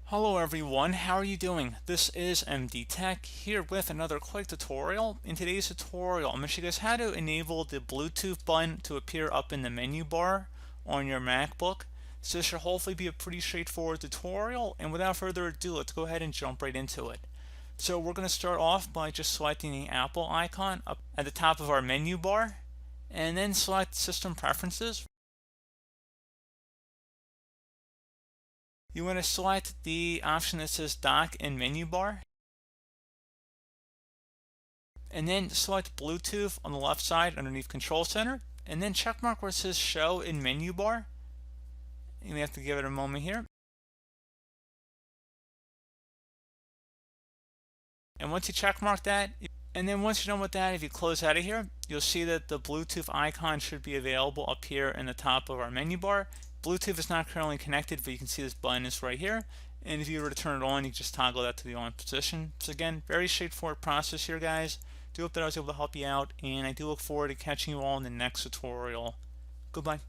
Hello everyone, how are you doing? This is MD Tech here with another quick tutorial. In today's tutorial, I'm going to show you guys how to enable the Bluetooth button to appear up in the menu bar on your MacBook. So this should hopefully be a pretty straightforward tutorial, and without further ado, let's go ahead and jump right into it. So we're going to start off by just selecting the Apple icon up at the top of our menu bar, and then select System Preferences. You want to select the option that says Dock and Menu Bar, and then select Bluetooth on the left side underneath Control Center, and then check mark where it says Show in Menu Bar. You may have to give it a moment here. And once you check mark that, and then once you're done with that, if you close out of here, you'll see that the Bluetooth icon should be available up here in the top of our menu bar. Bluetooth is not currently connected, but you can see this button is right here. And if you were to turn it on, you just toggle that to the on position. So again, very straightforward process here, guys. Do hope that I was able to help you out, and I do look forward to catching you all in the next tutorial. Goodbye.